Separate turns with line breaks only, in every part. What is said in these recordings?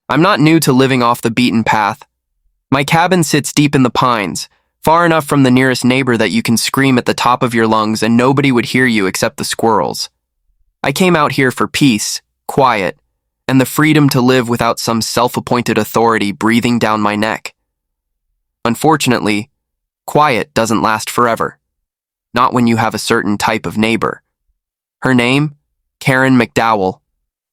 I'm not new to living off the beaten path. My cabin sits deep in the pines, far enough from the nearest neighbor that you can scream at the top of your lungs and nobody would hear you except the squirrels. I came out here for peace, quiet, and the freedom to live without some self-appointed authority breathing down my neck. Unfortunately, quiet doesn't last forever. Not when you have a certain type of neighbor. Her name? Karen McDowell,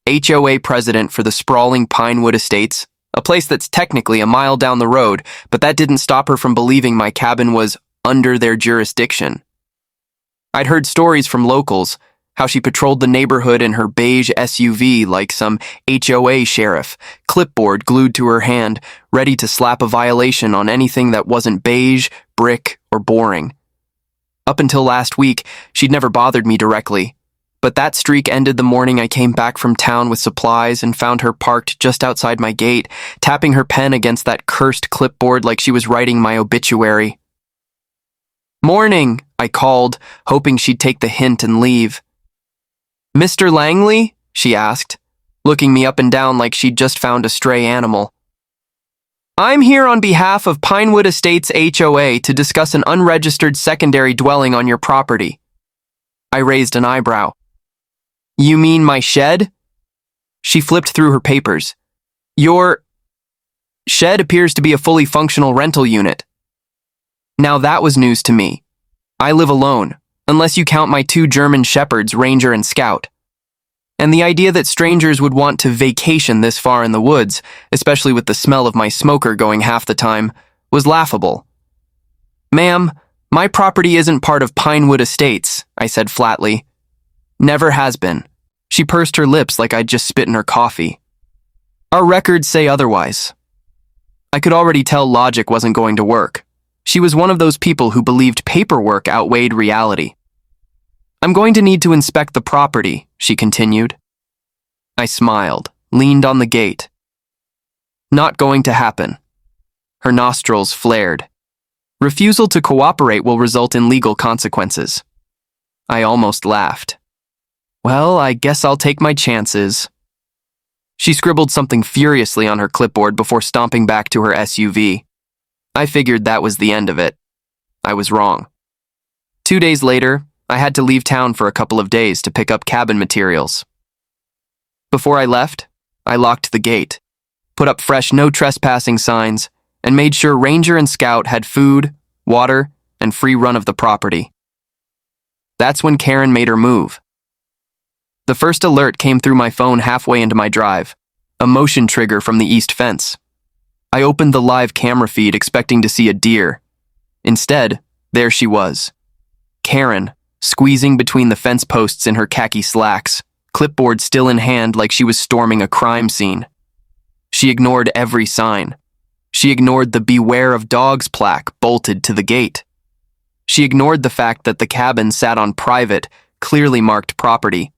HOA president for the sprawling Pinewood Estates, a place that's technically a mile down the road, but that didn't stop her from believing my cabin was under their jurisdiction. I'd heard stories from locals, how she patrolled the neighborhood in her beige SUV like some HOA sheriff, clipboard glued to her hand, ready to slap a violation on anything that wasn't beige, brick, or boring. Up until last week, she'd never bothered me directly, but that streak ended the morning I came back from town with supplies and found her parked just outside my gate, tapping her pen against that cursed clipboard like she was writing my obituary. "Morning," I called, hoping she'd take the hint and leave. "Mr. Langley?" she asked, looking me up and down like she'd just found a stray animal. "I'm here on behalf of Pinewood Estates HOA to discuss an unregistered secondary dwelling on your property." I raised an eyebrow. "You mean my shed?" She flipped through her papers. "Your shed appears to be a fully functional rental unit." Now that was news to me. I live alone, unless you count my 2 German shepherds, Ranger and Scout. And the idea that strangers would want to vacation this far in the woods, especially with the smell of my smoker going half the time, was laughable. "Ma'am, my property isn't part of Pinewood Estates," I said flatly. "Never has been." She pursed her lips like I'd just spit in her coffee. "Our records say otherwise." I could already tell logic wasn't going to work. She was one of those people who believed paperwork outweighed reality. "I'm going to need to inspect the property," she continued. I smiled, leaned on the gate. "Not going to happen." Her nostrils flared. "Refusal to cooperate will result in legal consequences." I almost laughed. "Well, I guess I'll take my chances." She scribbled something furiously on her clipboard before stomping back to her SUV. I figured that was the end of it. I was wrong. 2 days later, I had to leave town for a couple of days to pick up cabin materials. Before I left, I locked the gate, put up fresh no trespassing signs, and made sure Ranger and Scout had food, water, and free run of the property. That's when Karen made her move. The first alert came through my phone halfway into my drive, a motion trigger from the east fence. I opened the live camera feed expecting to see a deer. Instead, there she was. Karen, squeezing between the fence posts in her khaki slacks, clipboard still in hand like she was storming a crime scene. She ignored every sign. She ignored the "Beware of Dogs" plaque bolted to the gate. She ignored the fact that the cabin sat on private, clearly marked property.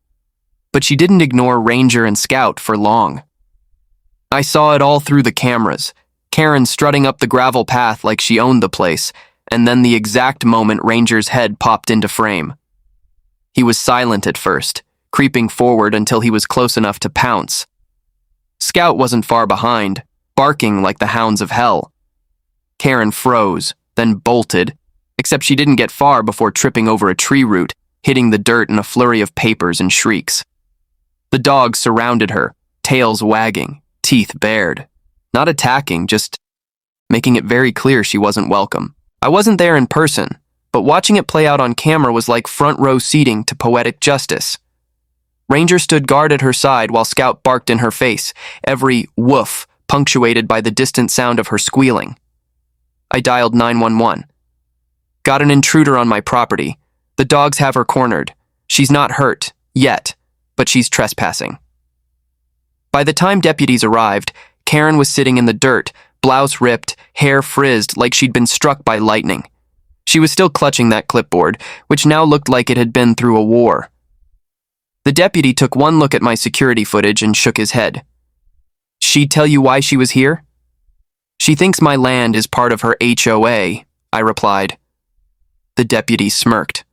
But she didn't ignore Ranger and Scout for long. I saw it all through the cameras, Karen strutting up the gravel path like she owned the place, and then the exact moment Ranger's head popped into frame. He was silent at first, creeping forward until he was close enough to pounce. Scout wasn't far behind, barking like the hounds of hell. Karen froze, then bolted, except she didn't get far before tripping over a tree root, hitting the dirt in a flurry of papers and shrieks. The dogs surrounded her, tails wagging, teeth bared. Not attacking, just making it very clear she wasn't welcome. I wasn't there in person, but watching it play out on camera was like front row seating to poetic justice. Ranger stood guard at her side while Scout barked in her face, every woof punctuated by the distant sound of her squealing. I dialed 911. "Got an intruder on my property. The dogs have her cornered. She's not hurt, yet, but she's trespassing." By the time deputies arrived, Karen was sitting in the dirt, blouse ripped, hair frizzed like she'd been struck by lightning. She was still clutching that clipboard, which now looked like it had been through a war. The deputy took one look at my security footage and shook his head. "She'd tell you why she was here?" "She thinks my land is part of her HOA," I replied. The deputy smirked.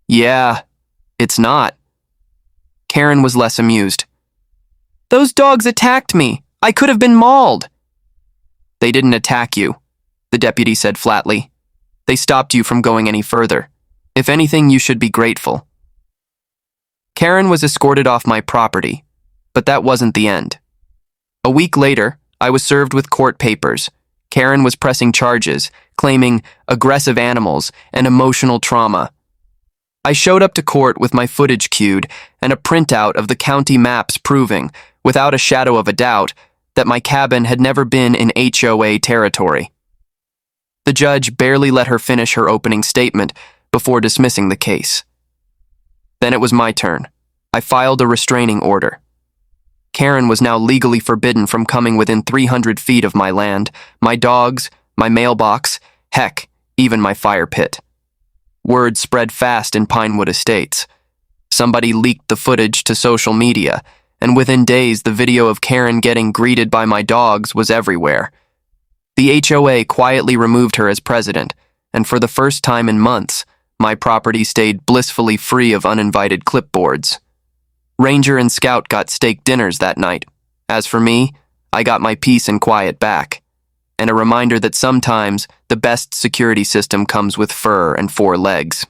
"Yeah, it's not." Karen was less amused. "Those dogs attacked me," I could have been mauled. They didn't attack you, the deputy said flatly. They stopped you from going any further. If anything, you should be grateful. Karen was escorted off my property, but that wasn't the end. A week later, I was served with court papers. Karen was pressing charges, claiming aggressive animals and emotional trauma. I showed up to court with my footage queued and a printout of the county maps proving, without a shadow of a doubt, that my cabin had never been in HOA territory. The judge barely let her finish her opening statement before dismissing the case. Then it was my turn. I filed a restraining order. Karen was now legally forbidden from coming within 300 feet of my land, my dogs, my mailbox, heck, even my fire pit. Word spread fast in Pinewood Estates. Somebody leaked the footage to social media, and within days the video of Karen getting greeted by my dogs was everywhere. The HOA quietly removed her as president, and for the first time in months, my property stayed blissfully free of uninvited clipboards. Ranger and Scout got steak dinners that night. As for me, I got my peace and quiet back, and a reminder that sometimes the best security system comes with fur and 4 legs.